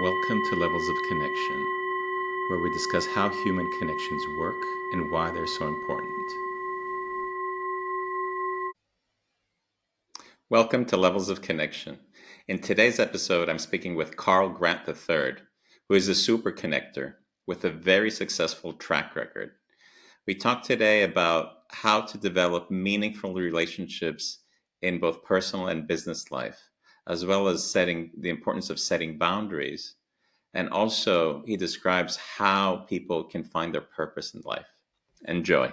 Welcome to Levels of Connection, where we discuss how human connections work and why they're so important. Welcome to Levels of Connection. In today's episode, I'm speaking with Carl Grant III, who is a super connector with a very successful track record. We talk today about how to develop meaningful relationships in both personal and business life, as well as the importance of setting boundaries. And also, he describes how people can find their purpose in life. Enjoy.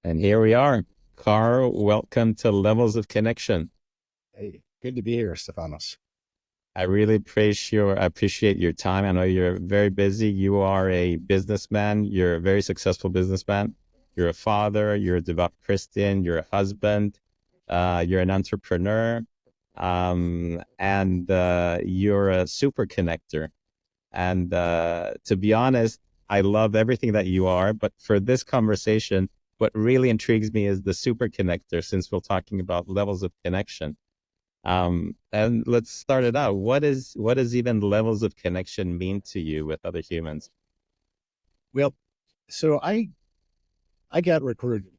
And here we are. Carl, welcome to Levels of Connection. Hey, good to be here, Stefanos. I really appreciate your time. I know you're very busy. You are a businessman. You're a very successful businessman. You're a father. You're a devout Christian. You're a husband. You're an entrepreneur. And you're a super connector. And to be honest, I love everything that you are. But for this conversation, what really intrigues me is the super connector, since we're talking about levels of connection. And let's start it out. What is even levels of connection mean to you with other humans? Well, so I got recruited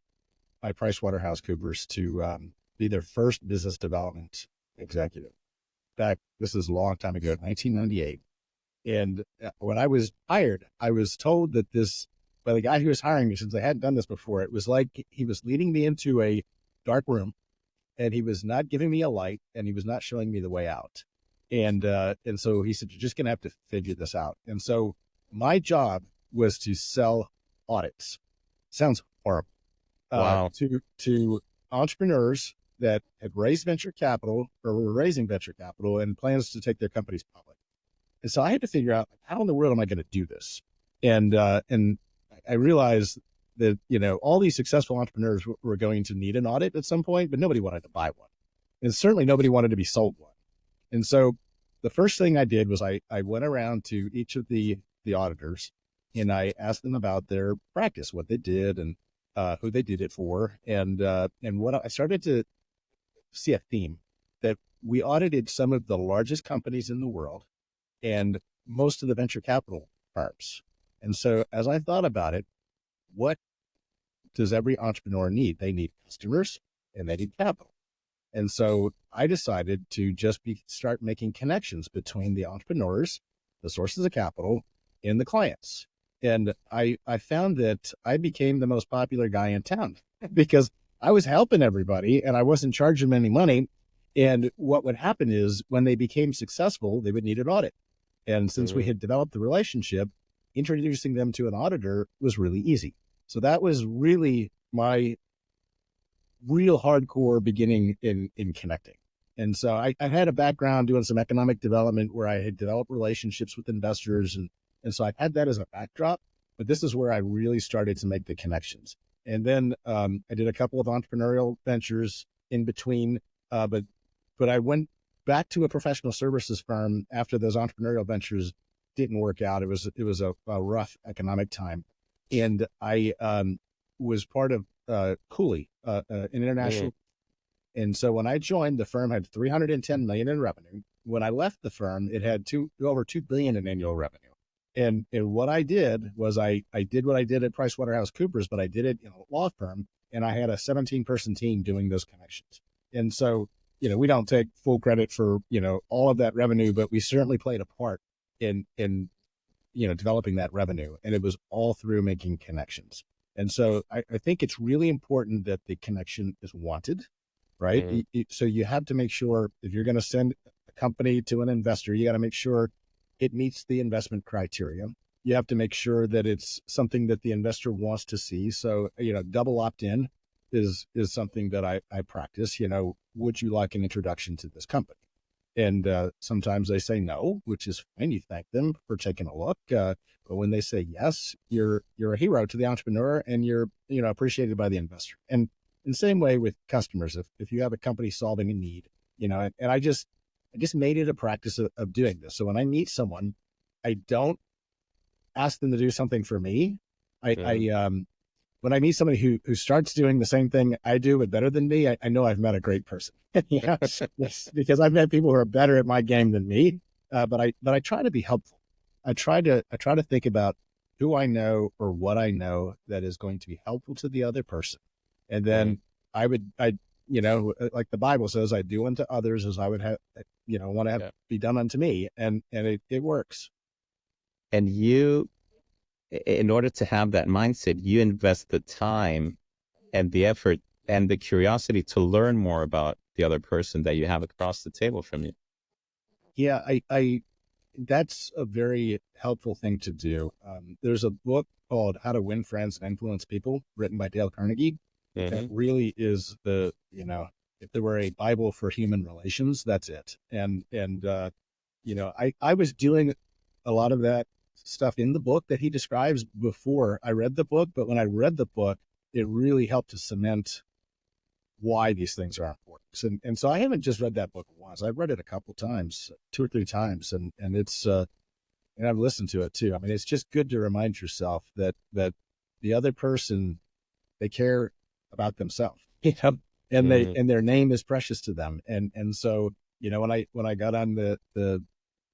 by PricewaterhouseCoopers to be their first business development executive. In fact, this is a long time ago, 1998. And when I was hired, I was told that by the guy who was hiring me, since I hadn't done this before, it was like he was leading me into a dark room, and he was not giving me a light, and he was not showing me the way out. And so he said, "You're just going to have to figure this out." And so my job was to sell audits. Sounds horrible. Wow. To entrepreneurs that had raised venture capital or were raising venture capital and plans to take their companies public. And so I had to figure out, how in the world am I going to do this? And I realized that, all these successful entrepreneurs were going to need an audit at some point, but nobody wanted to buy one. And certainly nobody wanted to be sold one. And so the first thing I did was I went around to each of the auditors, and I asked them about their practice, what they did, and who they did it for. And what I started to see a theme that we audited some of the largest companies in the world and most of the venture capital firms. And so as I thought about it, what does every entrepreneur need? They need customers and they need capital. And so I decided to just start making connections between the entrepreneurs, the sources of capital, and the clients. And I found that I became the most popular guy in town because I was helping everybody and I wasn't charging them any money. And what would happen is when they became successful, they would need an audit. And since we had developed the relationship, introducing them to an auditor was really easy. So that was really my real hardcore beginning in connecting. And so I had a background doing some economic development where I had developed relationships with investors. And so I had that as a backdrop, but this is where I really started to make the connections. And then I did a couple of entrepreneurial ventures in between, but I went back to a professional services firm after those entrepreneurial ventures didn't work out. It was a rough economic time. And I was part of Cooley, an international. And so when I joined, the firm had 310 million in revenue. When I left the firm, it had over 2 billion in annual revenue. And what I did was I did what I did at PricewaterhouseCoopers, but I did it in a law firm, and I had a 17-person team doing those connections. And so, we don't take full credit for, all of that revenue, but we certainly played a part in developing that revenue. And it was all through making connections. And so I think it's really important that the connection is wanted, right? So you have to make sure if you're going to send a company to an investor, you got to make sure it meets the investment criteria. You have to make sure that it's something that the investor wants to see. So, double opt-in is something that I practice. Would you like an introduction to this company? And sometimes they say no, which is fine. You thank them for taking a look. But when they say yes, you're a hero to the entrepreneur, and you're appreciated by the investor. And in the same way with customers, if you have a company solving a need, and I just made it a practice of doing this. So when I meet someone, I don't ask them to do something for me. I when I meet somebody who starts doing the same thing I do but better than me, I know I've met a great person. Yeah, yes, because I've met people who are better at my game than me. But I try to be helpful. I try to think about who I know or what I know that is going to be helpful to the other person, and Mhm. then I like the Bible says, I do unto others as I would have want to have Yeah. be done unto me, and it works. And in order to have that mindset, you invest the time and the effort and the curiosity to learn more about the other person that you have across the table from you. Yeah, I that's a very helpful thing to do. There's a book called How to Win Friends and Influence People, written by Dale Carnegie. That Hmm. really is if there were a Bible for human relations, that's it. I was doing a lot of that stuff in the book that he describes before I read the book, but when I read the book, it really helped to cement why these things are important. And so I haven't just read that book once. I've read it a couple times, two or three times, and it's and I've listened to it too. I mean, it's just good to remind yourself that the other person, they care about themselves, Hmm. and their name is precious to them. And so when I got on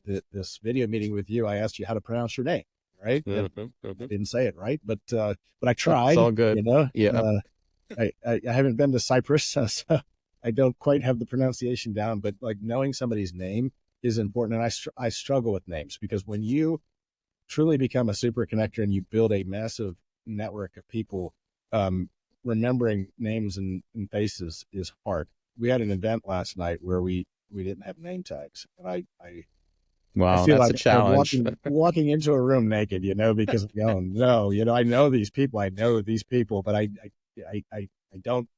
this video meeting with you, I asked you how to pronounce your name, right? And Hmm. I Hmm. didn't say it right, but I It's tried. all good. Yeah. I haven't been to Cyprus, so I don't quite have the pronunciation down. But like knowing somebody's name is important, and I struggle with names because when you truly become a super connector and you build a massive network of people, um, remembering names and faces is hard. We had an event last night where we didn't have name tags, and I Wow, feel that's like a I'm challenge. walking into a room naked, because oh no, I know these people, but I don't,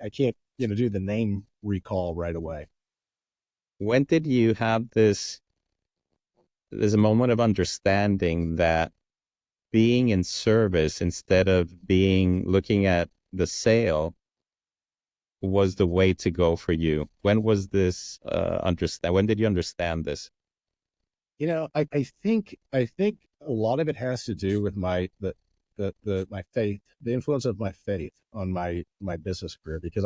I can't, do the name recall right away. When did you have this? There's a moment of understanding that being in service instead of being looking at the sale was the way to go for you. When was this understand? When did you understand this? I think a lot of it has to do with my faith, the influence of my faith on my business career, because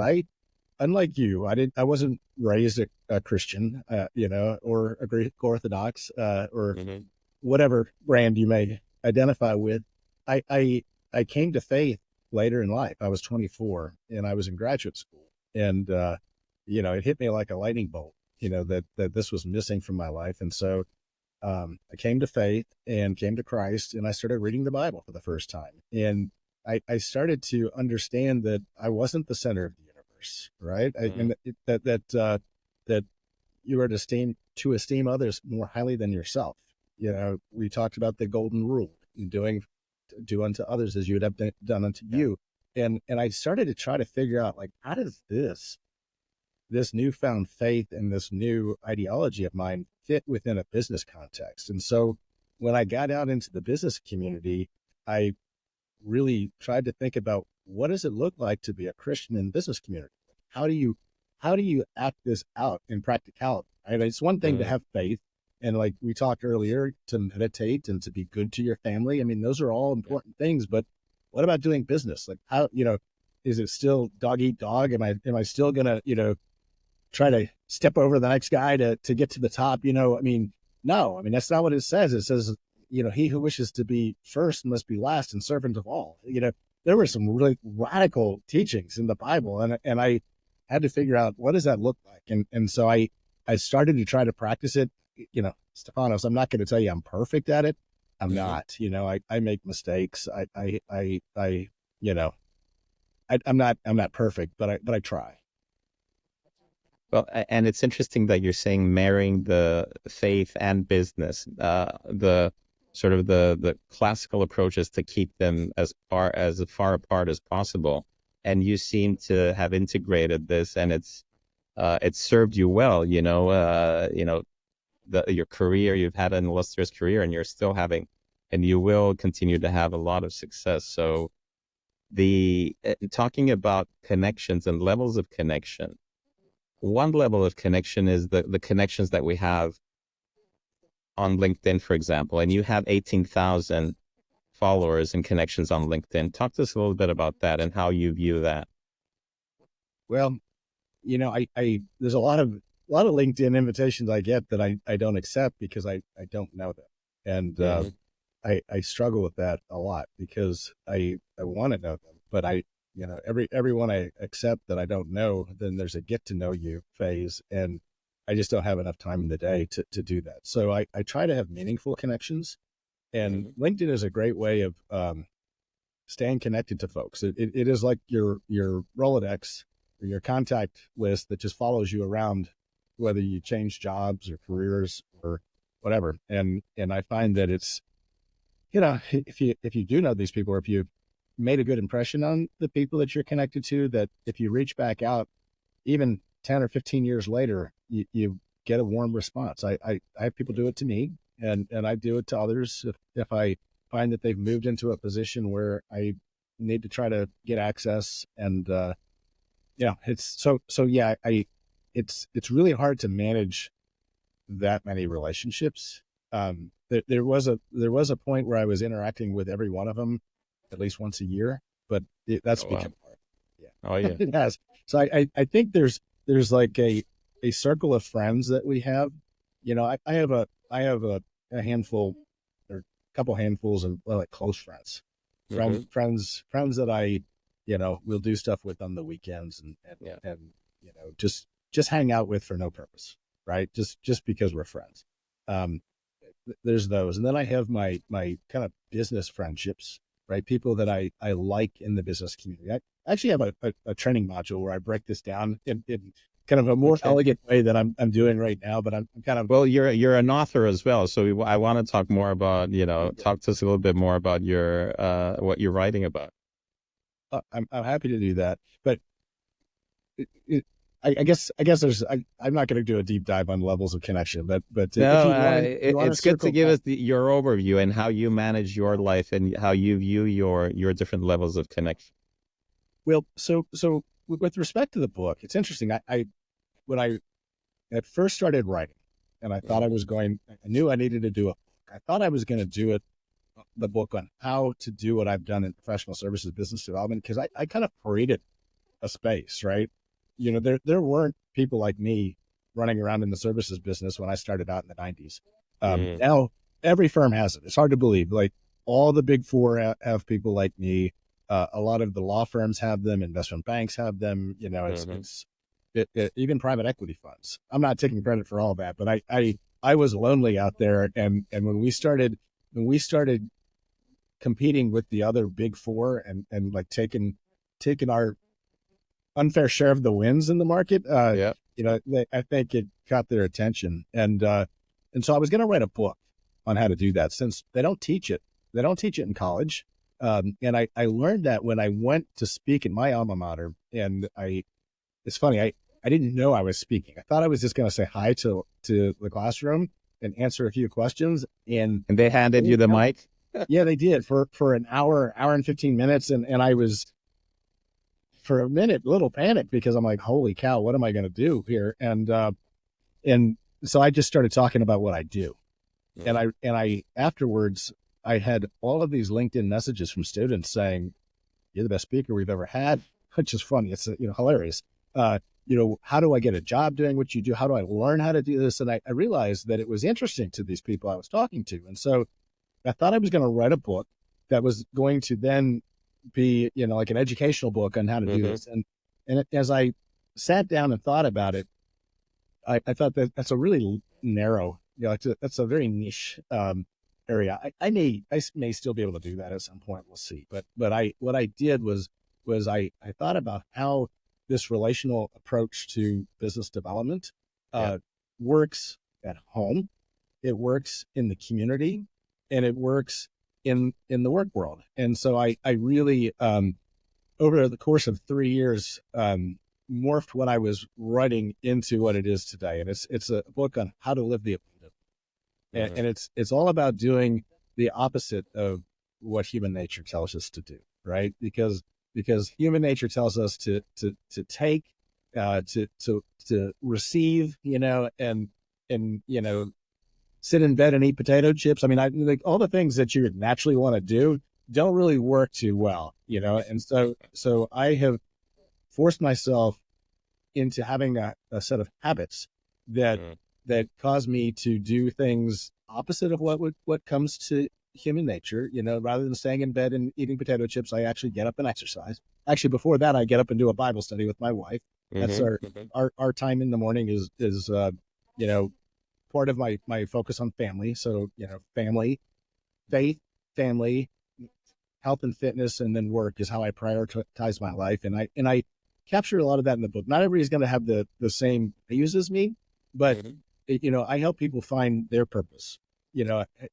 unlike you, I wasn't raised a Christian, or a Greek Orthodox, or Hmm. whatever brand you may identify with. I, I, I came to faith later in life. I was 24 and I was in graduate school, and, it hit me like a lightning bolt, that this was missing from my life. And so, I came to faith and came to Christ, and I started reading the Bible for the first time. And I started to understand that I wasn't the center of the universe, right? Hmm. And that you are to esteem others more highly than yourself. We talked about the golden rule, do unto others as you would have done unto Yeah. you. And I started to try to figure out, like, how does this newfound faith and this new ideology of mine fit within a business context? And so when I got out into the business community, I really tried to think about, what does it look like to be a Christian in the business community? How do you act this out in practicality? Right? It's one thing to Hmm. have faith, and like we talked earlier, to meditate and to be good to your family. I mean, those are all Yeah. important things, but what about doing business? Like, how, is it still dog eat dog? Am I still gonna, try to step over the next guy to get to the top? I mean, no, I mean, that's not what it says. It says, he who wishes to be first must be last and servant of all. There were some really radical teachings in the Bible, and I had to figure out, what does that look like? And so I started to try to practice it. Stefanos, I'm not going to tell you I'm perfect at it. I'm Hmm. not. I make mistakes. You know, I'm not perfect, but I try. Well, and it's interesting that you're saying marrying the faith and business. The sort of the classical approach is to keep them as far apart as possible, and you seem to have integrated this, and it's served you well. Your career, you've had an illustrious career, and you're still having, and you will continue to have a lot of success. So the talking about connections and levels of connection, one level of connection is the connections that we have on LinkedIn, for example, and you have 18,000 followers and connections on LinkedIn. Talk to us a little bit about that and how you view that. Well, I there's a lot of LinkedIn invitations I get that I don't accept because I don't know them. And Mhm. I struggle with that a lot because I want to know them, but everyone I accept that I don't know, then there's a get to know you phase, and I just don't have enough time in the day to do that. So I try to have meaningful connections, and Mhm. LinkedIn is a great way of staying connected to folks. It is like your Rolodex or your contact list that just follows you around, whether you change jobs or careers or whatever. And I find that it's, if you do know these people, or if you've made a good impression on the people that you're connected to, that if you reach back out, even 10 or 15 years later, you get a warm response. I have people do it to me, and I do it to others if I find that they've moved into a position where I need to try to get access. And it's so yeah, it's really hard to manage that many relationships. There was a point where I was interacting with every one of them at least once a year, but that's Oh, wow. become hard. Oh, Yeah, yeah. it has. So I think there's like a circle of friends that we have. I have a handful or a couple handfuls of, well, like, close friends, Hmm. friends that I will do stuff with on the weekends, and and Yeah. and just hang out with for no purpose, right? Just because we're friends. Um, there's those, and then I have my kind of business friendships, right? People that I like in the business community. I actually have a training module where I break this down in kind of a more Okay. elegant way that I'm doing right now, but I'm kind of Well, you're an author as well, so I want to talk more about, talk to us a little bit more about your what you're writing about. I'm happy to do that. But I guess I'm not going to do a deep dive on levels of connection, but if No, you want to it's good to circle give back. us your overview and how you manage your life and how you view your different levels of connection. Well, so with respect to the book, it's interesting. I when I at first started writing, and I thought Mhm. I knew I needed to do it. I thought I was going to do it, the book on how to do what I've done in professional services business development, because I kind of created a space, right? There weren't people like me running around in the services business when I started out in the 90s. Mhm. Now every firm has it. It's hard to believe. Like, all the big four have people like me. A lot of the law firms have them. Investment banks have them. Mhm. Even private equity funds. I'm not taking credit for all that, but I was lonely out there, and when we started competing with the other big four, and like taking our unfair share of the wins in the market, Yeah. I think it caught their attention. And so I was going to write a book on how to do that, since they don't teach it. They don't teach it in college. And I learned that when I went to speak in my alma mater. And it's funny, I didn't know I was speaking. I thought I was just going to say hi to the classroom and answer a few questions. And And they handed you the mic. yeah, they did for an hour and 15 minutes. And I was, for a minute, a little panicked, because I'm like, holy cow, what am I going to do here? And so I just started talking about what I do. And Mhm. I afterwards, I had all of these LinkedIn messages from students saying, "You're the best speaker we've ever had," which is funny. It's hilarious. How do I get a job doing what you do? How do I learn how to do this? And I realized that it was interesting to these people I was talking to. And so I thought I was going to write a book that was going to then be, like an educational book on how to do Mhm. this. And as I sat down and thought about it, I thought that that's a really narrow, that's a very niche area. I may still be able to do that at some point. We'll see. But what I did was I thought about how this relational approach to business development Yeah. uh, works at home. It works in the community, and it works in the work world. And so I really, over the course of 3 years, morphed what I was writing into what it is today. And it's a book on how to live the abundant. Mhm. And it's all about doing the opposite of what human nature tells us to do, right? Because human nature tells us to take, to receive, and sit in bed and eat potato chips. I mean, I like all the things that you would naturally want to do. don't really work too well, and so I have forced myself into having a set of habits that Mm. cause me to do things opposite of what comes to human nature. Rather than staying in bed and eating potato chips, I actually get up and exercise. Actually, before that, I get up and do a Bible study with my wife. That's Mm-hmm. Mm-hmm. our time in the morning is you know part of my focus on family. So family, faith, family, health and fitness, and then work is how I prioritize my life. And I capture a lot of that in the book. Not everybody's going to have the same values as me, but Mm-hmm. I help people find their purpose.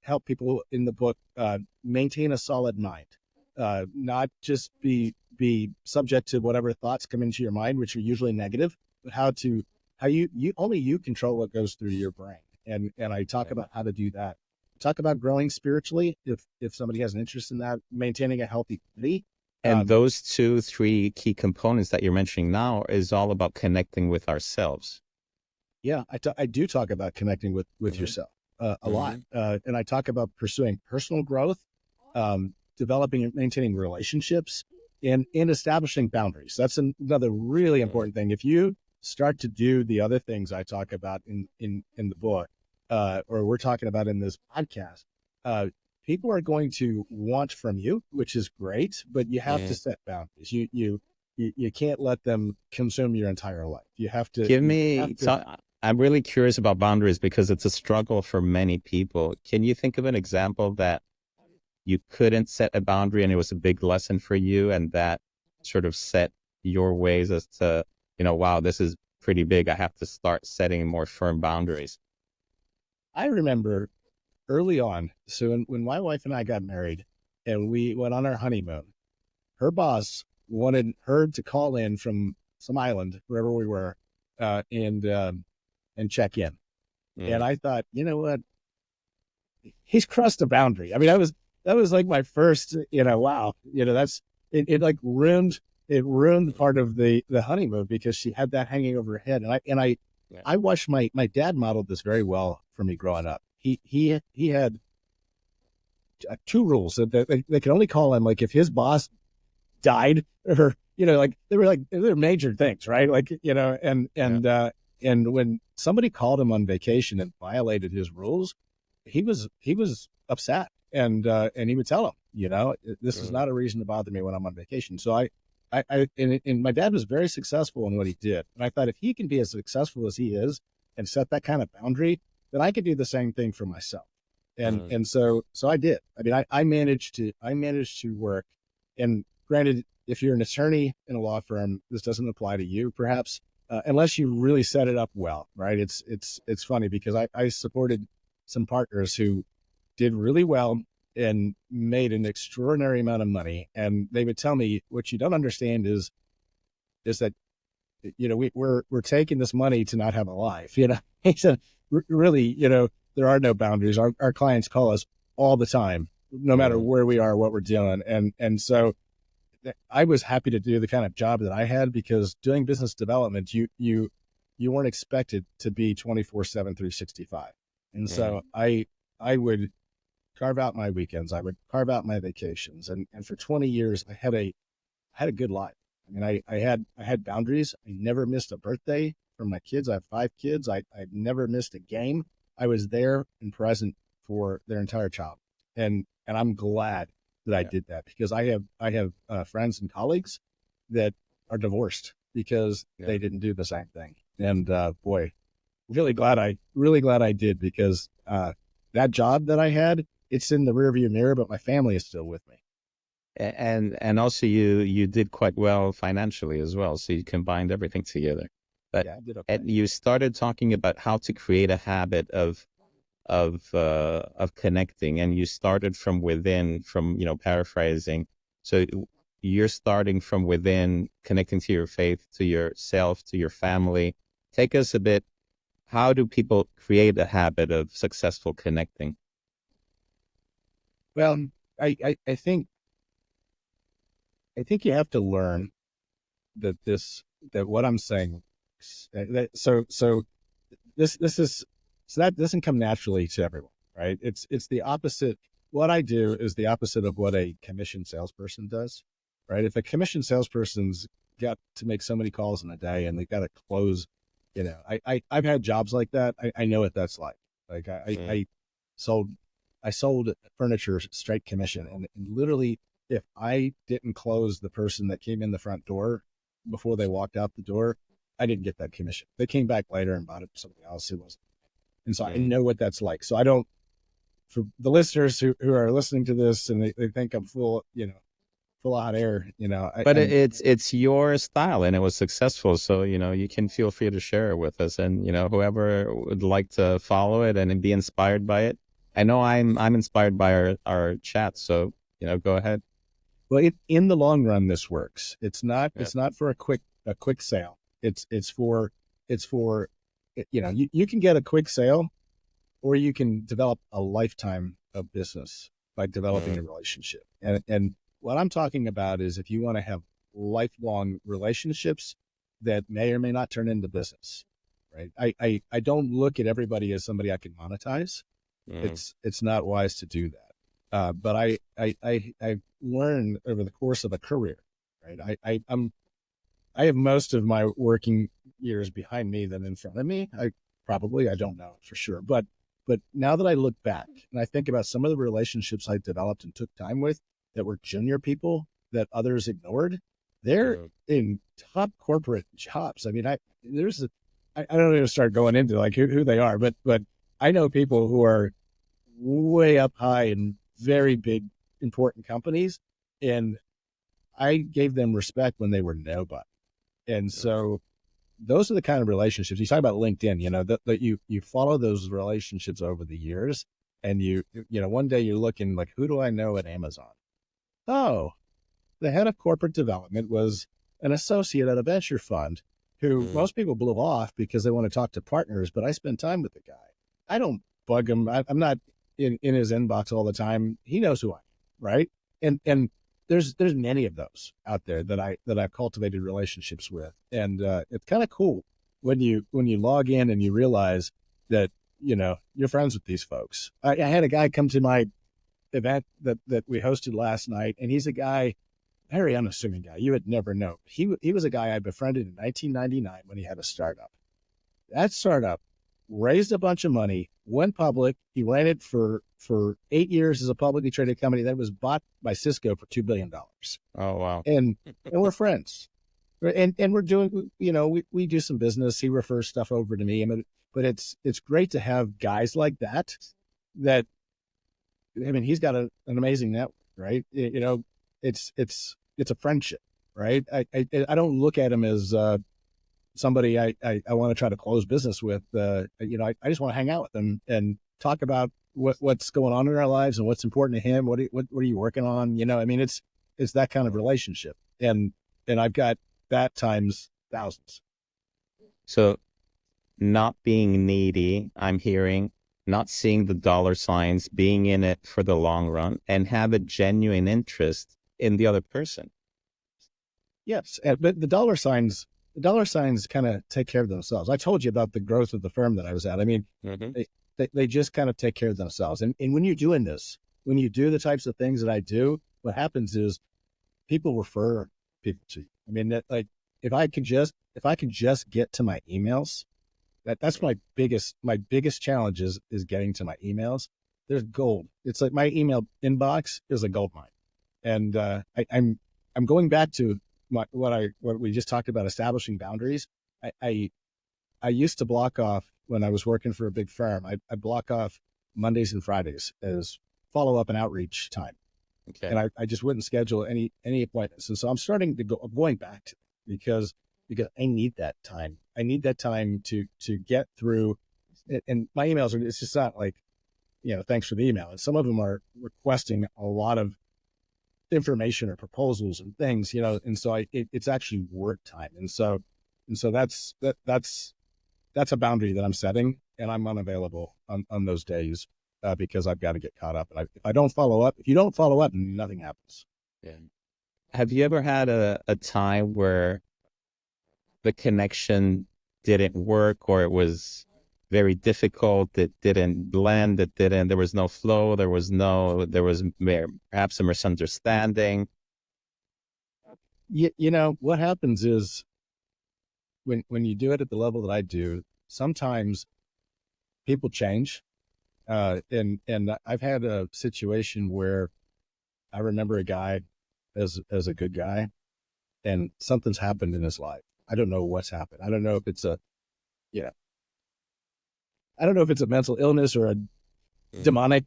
Help people in the book maintain a solid mind, not just be subject to whatever thoughts come into your mind, which are usually negative, but how you only you control what goes through your brain. And I talk Yeah. about how to do that. Talk about growing spiritually if somebody has an interest in that, maintaining a healthy body. And Um, those two, three key components that you're mentioning now is all about connecting with ourselves. yeah, I do talk about connecting with Mm-hmm. yourself a lot, Mm-hmm. and I talk about pursuing personal growth, developing and maintaining relationships, and establishing boundaries. That's another really important thing. If you start to do the other things I talk about in the book, or we're talking about in this podcast, uh, people are going to want from you, which is great, but you have to Mm-hmm. set boundaries. You can't let them consume your entire life. You have to Give you have me, to I'm really curious about boundaries because it's a struggle for many people. Can you think of an example that you couldn't set a boundary and it was a big lesson for you and that sort of set your ways as to, wow, this is pretty big. I have to start setting more firm boundaries. I remember early on. So when my wife and I got married and we went on our honeymoon, her boss wanted her to call in from some island, wherever we were, and check in. And Mm, I thought, you know what? He's crossed a boundary. I mean, that was like my first, wow, it like ruined part of the honeymoon because she had that hanging over her head. And yeah. I watched my dad modeled this very well for me growing up. He had two rules that they could only call him like if his boss died, or like they were major things, right? Like Yeah. and when somebody called him on vacation and violated his rules, he was upset, and he would tell him, this is Mm, not a reason to bother me when I'm on vacation. So and my dad was very successful in what he did, and I thought if he can be as successful as he is and set that kind of boundary, then I could do the same thing for myself. and mm, and so I did. I mean, I managed to work. And granted, if you're an attorney in a law firm, this doesn't apply to you, perhaps, unless you really set it up well, right? It's funny because I supported some partners who did really well and made an extraordinary amount of money, and they would tell me, what you don't understand is that we're taking this money to not have a life. He said, really, there are no boundaries. Our clients call us all the time, no matter mm, where we are, what we're doing, and so I was happy to do the kind of job that I had, because doing business development, you weren't expected to be 24/7, 365. And mm, so I would carve out my weekends. I would carve out my vacations. And for 20 years, I had a good life. I mean, I had boundaries. I never missed a birthday for my kids. I have 5 kids. I never missed a game. I was there and present for their entire childhood. And I'm glad that I yeah. did that, because I have friends and colleagues that are divorced because Yeah. they didn't do the same thing. And boy, really glad I did, because that job that I had, it's in the rearview mirror, but my family is still with me. And also you did quite well financially as well. So you combined everything together. But Yeah, I did okay. and you started talking about how to create a habit of connecting, and you started from within, from paraphrasing. So you're starting from within, connecting to your faith, to yourself, to your family. Take us a bit. How do people create a habit of successful connecting? Well, I think you have to learn that what I'm saying, so this is so that doesn't come naturally to everyone, right? It's the opposite what I do is the opposite of what a commission salesperson does, right? If a commission salesperson's got to make so many calls in a day and they've got to close, I've had jobs like that. I know what that's like. Like Mm. I sold, I sold furniture straight commission, and literally, if I didn't close the person that came in the front door before they walked out the door, I didn't get that commission. They came back later and bought it from somebody else who was, and so I Mm. know what that's like. So I don't, for the listeners who are listening to this and they think I'm full, full of hot air, But it's your style and it was successful. So, you can feel free to share it with us, and, whoever would like to follow it and be inspired by it. I know I'm inspired by our chat. So, go ahead. well, in the long run, this works. It's not, Yeah. it's not for a quick sale. It's for, you can get a quick sale, or you can develop a lifetime of business by developing Mm. a relationship. And what I'm talking about is if you want to have lifelong relationships that may or may not turn into business, right? I don't look at everybody as somebody I can monetize. Mm. It's not wise to do that. But I've learned over the course of a career, right? I have most of my working years behind me than in front of me. I don't know for sure, but now that I look back and I think about some of the relationships I developed and took time with that were junior people that others ignored, they're Mm. in top corporate jobs. I mean, I don't even start going into like who they are, but I know people who are way up high in very big, important companies, and I gave them respect when they were nobody. And Mm. so those are the kind of relationships you talk about LinkedIn, that you follow those relationships over the years. And one day you're looking like, who do I know at Amazon? Oh, the head of corporate development was an associate at a venture fund who Mm. most people blew off because they want to talk to partners, but I spend time with the guy. I don't bug him. I'm not in his inbox all the time. He knows who I am, right? And there's many of those out there that I've cultivated relationships with, and it's kind of cool when you log in and you realize that you're friends with these folks. I had a guy come to my event that we hosted last night, and he's a guy, very unassuming guy. You would never know. He was a guy I befriended in 1999 when he had a startup. That startup raised a bunch of money, went public. He ran it for 8 years as a publicly traded company that was bought by Cisco for $2 billion. Oh, wow. And we're friends. And we're doing, we do some business. He refers stuff over to me. But it's great to have guys like that. That I mean, he's got an amazing network, right? It's a friendship, right? I don't look at him as somebody I want to try to close business with. I just want to hang out with him and talk about what's going on in our lives and what's important to him. What are you working on? I mean, it's that kind of relationship, and I've got that times thousands. So, not being needy, I'm hearing, not seeing the dollar signs, being in it for the long run, and have a genuine interest in the other person. Yes, but the dollar signs kind of take care of themselves. I told you about the growth of the firm that I was at. I mean, Mm-hmm. they just kind of take care of themselves. And when you're doing this, when you do the types of things that I do, what happens is people refer people to you. I mean, like if I could just get to my emails, that's my biggest challenge is getting to my emails. There's gold. It's like my email inbox is a gold mine, and I'm going back to what we just talked about, establishing boundaries. I, I I used to block off when I was working for a big firm. I block off Mondays and Fridays as follow up and outreach time, Okay. and I just wouldn't schedule any appointments. And so I'm going back to that because I need that time. I need that time to get through. And my emails are, it's just not like, thanks for the email. And some of them are requesting a lot of information or proposals and things, and so it's actually work time. And so that's a boundary that I'm setting, and I'm unavailable on those days because I've got to get caught up. And if I don't follow up, if you don't follow up, nothing happens. Yeah. Have you ever had a time where the connection didn't work, or it was very difficult. It didn't blend. There was no flow. There was perhaps a misunderstanding. You know, what happens is when you do it at the level that I do, sometimes people change. And I've had a situation where I remember a guy as a good guy, and something's happened in his life. I don't know what's happened. I don't know if it's a, you know, I don't know if it's a mental illness or a demonic,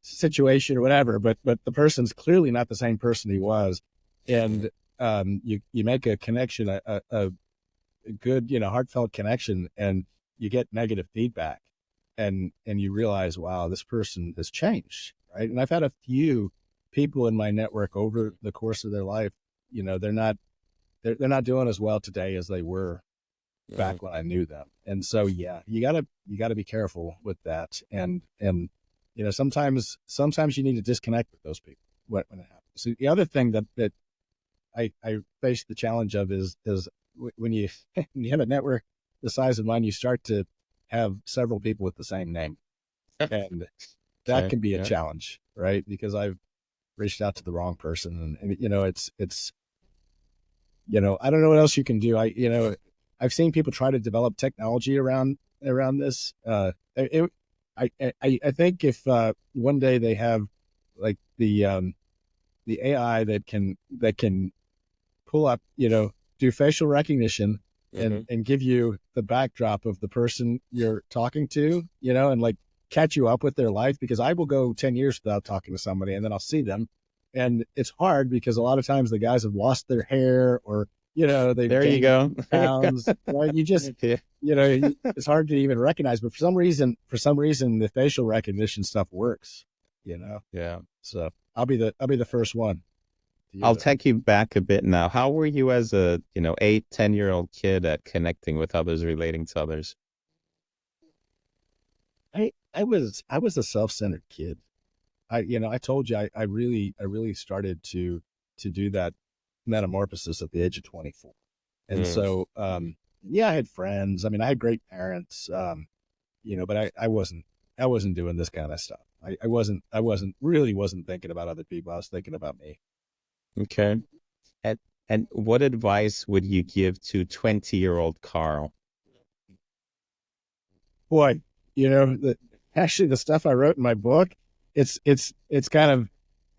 situation or whatever, but the person's clearly not the same person he was. And you make a connection, a good, heartfelt connection, and you get negative feedback, and you realize, wow, this person has changed, right? And I've had a few people in my network over the course of their life, they're not doing as well today as they were back when I knew them. And so, yeah, you gotta be careful with that. And sometimes you need to disconnect with those people when it happens. So the other thing that I face the challenge of is when you when you have a network the size of mine, you start to have several people with the same name, and that Okay. can be a Yeah. challenge, right? Because I've reached out to the wrong person, and it's I don't know what else you can do. I've seen people try to develop technology around this. I think if one day they have like the AI that can pull up, do facial recognition Hmm. and give you the backdrop of the person you're talking to, and like catch you up with their life, because I will go 10 years without talking to somebody and then I'll see them. And it's hard because a lot of times the guys have lost their hair, or, they've There you gained go. There you pounds. Right? You just, go. it's hard to even recognize, but for some reason, the facial recognition stuff works, Yeah. so I'll be the first one to use I'll it. take you back a bit now. How were you as a, 8, 10-year-old kid at connecting with others, relating to others? I was a self-centered kid. I told you I really started to do that metamorphosis at the age of 24. And Mm. so yeah, I had friends. I mean, I had great parents, but I wasn't doing this kind of stuff. I wasn't thinking about other people. I was thinking about me. Okay. And, and what advice would you give to 20-year-old Carl? Boy, actually the stuff I wrote in my book, it's kind of,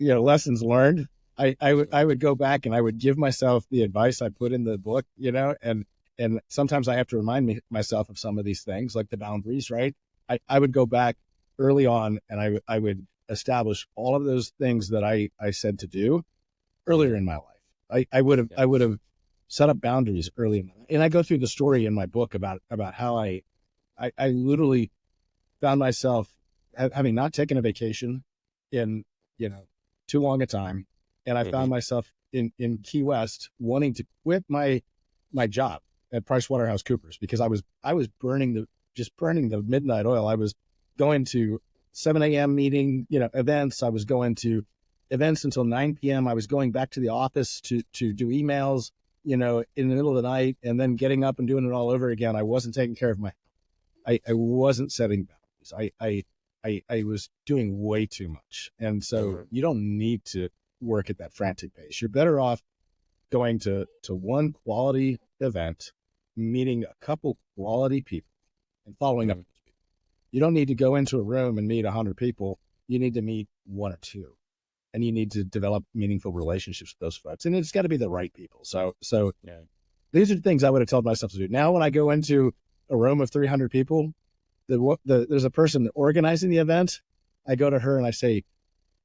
lessons learned. I would go back and I would give myself the advice I put in the book, and sometimes I have to remind myself of some of these things, like the boundaries, right? I would go back early on, and I would establish all of those things that I said to do earlier Mm. in my life. I would have set up boundaries early in my life. And I go through the story in my book about how I literally found myself having not taken a vacation in, you know, too long a time. And I found Mhm. myself in Key West wanting to quit my job at PricewaterhouseCoopers, because I was burning the midnight oil. I was going to 7 a.m. meeting, events. I was going to events until 9 p.m. I was going back to the office to do emails, in the middle of the night, and then getting up and doing it all over again. I wasn't taking care of I wasn't setting boundaries. I was doing way too much. And so Mhm. you don't need to work at that frantic pace. You're better off going to one quality event, meeting a couple quality people, and following up. Mhm. You don't need to go into a room and meet 100 people. You need to meet one or two, and you need to develop meaningful relationships with those folks. And it's got to be the right people. So Yeah. these are the things I would have told myself to do. Now, when I go into a room of 300 people, there's a person organizing the event. I go to her and I say,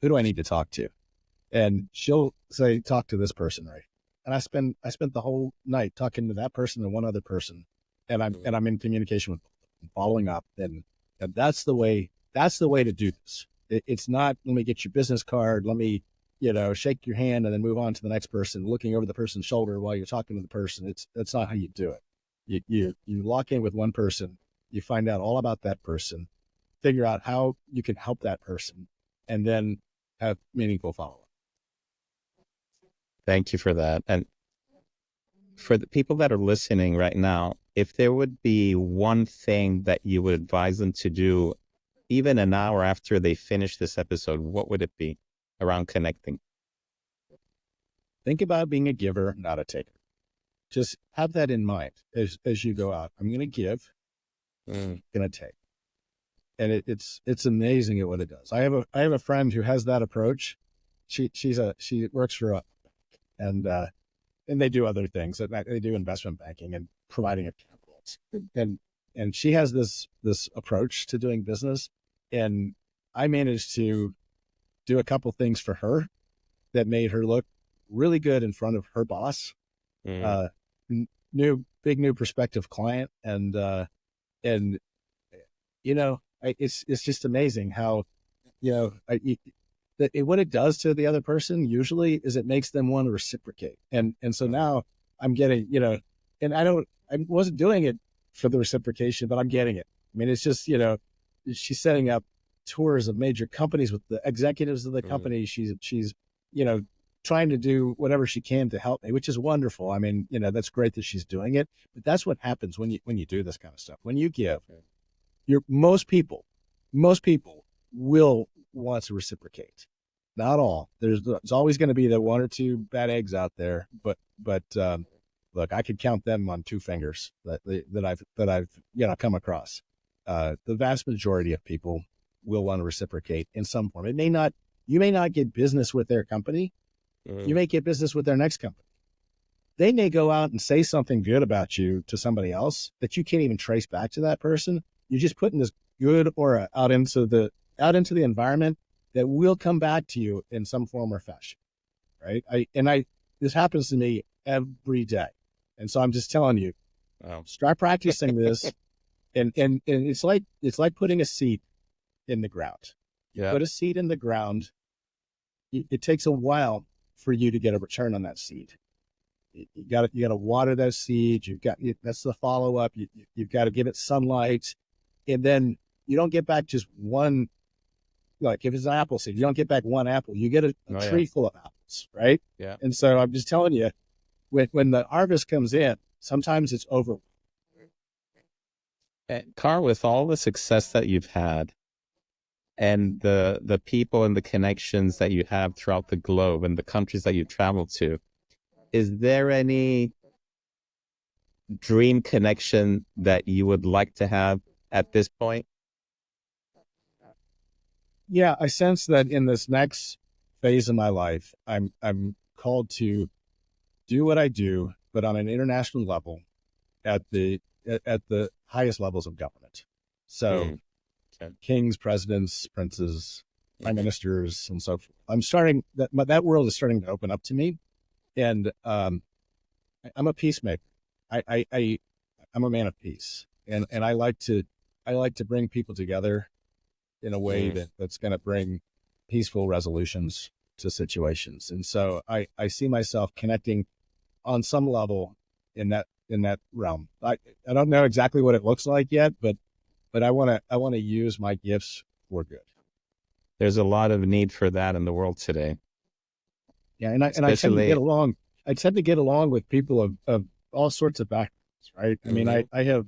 "Who do I need to talk to?" And she'll say, "Talk to this person," right? And I spent the whole night talking to that person and one other person, and I'm Mhm. and I'm in communication with them, following up, and that's the way to do this. It's not, let me get your business card, let me shake your hand and then move on to the next person, looking over the person's shoulder while you're talking to the person. That's not how you do it. You lock in with one person, you find out all about that person, figure out how you can help that person, and then have meaningful follow up. Thank you for that. And for the people that are listening right now, if there would be one thing that you would advise them to do, even an hour after they finish this episode, what would it be around connecting? Think about being a giver, not a taker. Just have that in mind as you go out. I'm going to give, Mm. going to take. And it's amazing at what it does. I have a friend who has that approach. She works for and they do other things. They do investment banking and providing accounts. And she has this approach to doing business. And I managed to do a couple things for her that made her look really good in front of her boss. Mm. New prospective client, and you know, it's just amazing how, you know, what it does to the other person usually is it makes them want to reciprocate. And so now I'm getting, you know, and I wasn't doing it for the reciprocation, but I'm getting it. I mean, it's just, you know, she's setting up tours of major companies with the executives of the company. She's, you know, trying to do whatever she can to help me, which is wonderful. I mean, you know, that's great that she's doing it, but that's what happens when you do this kind of stuff. When you give, most people will want to reciprocate. Not all. There's always going to be the one or two bad eggs out there, but look, I could count them on two fingers that I've you know come across. The vast majority of people will want to reciprocate in some form. You may not get business with their company. You may get business with their next company. They may go out and say something good about you to somebody else that you can't even trace back to that person. You're just putting this good aura out into the environment that will come back to you in some form or fashion, right? This happens to me every day, and so I'm just telling you, start practicing this, and it's like putting a seed in the ground. You put a seed in the ground. It takes a while for you to get a return on that seed. You got to water that seed. That's the follow up. You've got to give it sunlight, and then you don't get back just one. Like if it's an apple seed, you don't get back one apple. You get a tree full of apples, right? Yeah. And so I'm just telling you, when the harvest comes in, sometimes it's over. Carl, with all the success that you've had and the people and the connections that you have throughout the globe and the countries that you travel to, is there any dream connection that you would like to have at this point? Yeah, I sense that in this next phase of my life, I'm called to do what I do, but on an international level, at the highest levels of government. So, kings, presidents, princes, prime ministers, and so forth. I'm starting that world is starting to open up to me, and I'm a peacemaker. I'm a man of peace, and I like to bring people together in a way that's going to bring peaceful resolutions to situations. And so I see myself connecting on some level in that realm. I don't know exactly what it looks like yet, but I want to use my gifts for good. There's a lot of need for that in the world today. Yeah, and I tend to get along. I tend to get along with people of all sorts of backgrounds, right? I mean, I have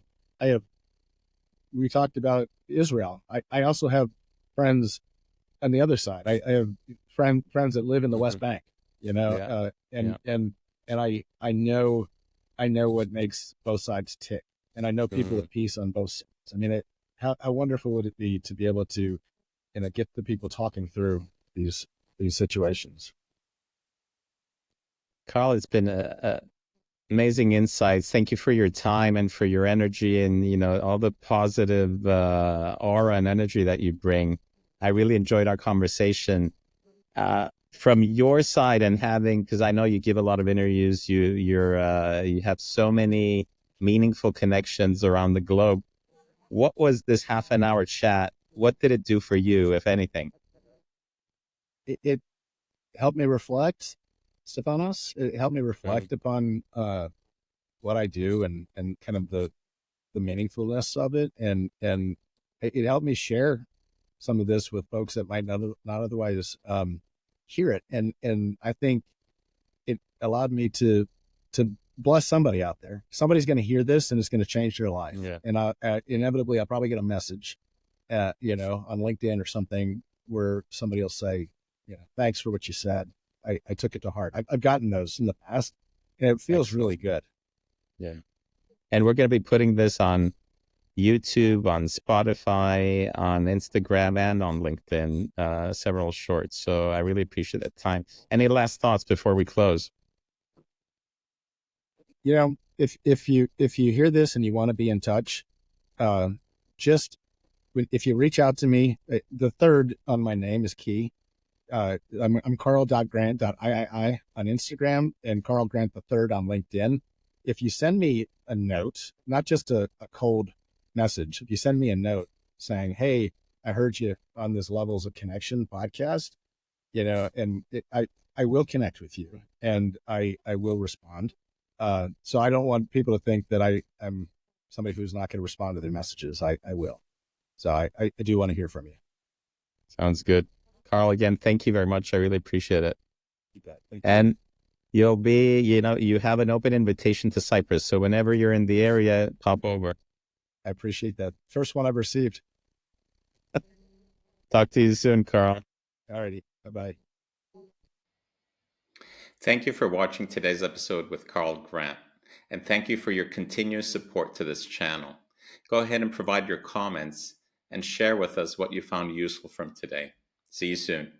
we talked about Israel. I also have friends on the other side. I have friends that live in the West Bank, you know, and I know what makes both sides tick, and I know people at peace on both sides. I mean, how wonderful would it be to be able to, you know, get the people talking through these situations. Carl, it's been a amazing insights. Thank you for your time and for your energy and, you know, all the positive aura and energy that you bring. I really enjoyed our conversation. From your side and having, because I know you give a lot of interviews, you have so many meaningful connections around the globe. What was this half an hour chat? What did it do for you, if anything? It helped me reflect, Stefanos. It helped me reflect upon what I do and kind of the meaningfulness of it, and it helped me share some of this with folks that might not otherwise hear it, and I think it allowed me to bless somebody out there. Somebody's going to hear this and it's going to change their life. Yeah. And inevitably, I'll probably get a message, on LinkedIn or something where somebody will say, thanks for what you said. I took it to heart. I've gotten those in the past, and it feels Excellent. really good. Yeah. And we're going to be putting this on YouTube, on Spotify, on Instagram, and on LinkedIn, several shorts. So I really appreciate that time. Any last thoughts before we close? If you hear this and you want to be in touch, just if you reach out to me, the third on my name is key. I'm Carl.Grant.III on Instagram and Carl Grant the third on LinkedIn. If you send me a note, not just a cold message, if you send me a note saying, "Hey, I heard you on this Levels of Connection podcast," I will connect with you and I will respond. So I don't want people to think that I'm somebody who's not going to respond to their messages. I will. So I do want to hear from you. Sounds good. Carl, again, thank you very much. I really appreciate it. You bet. Thank you. And you have an open invitation to Cyprus. So whenever you're in the area, pop over. I appreciate that. First one I've received. Talk to you soon, Carl. All righty. Bye-bye. Thank you for watching today's episode with Carl Grant, and thank you for your continuous support to this channel. Go ahead and provide your comments and share with us what you found useful from today. See you soon.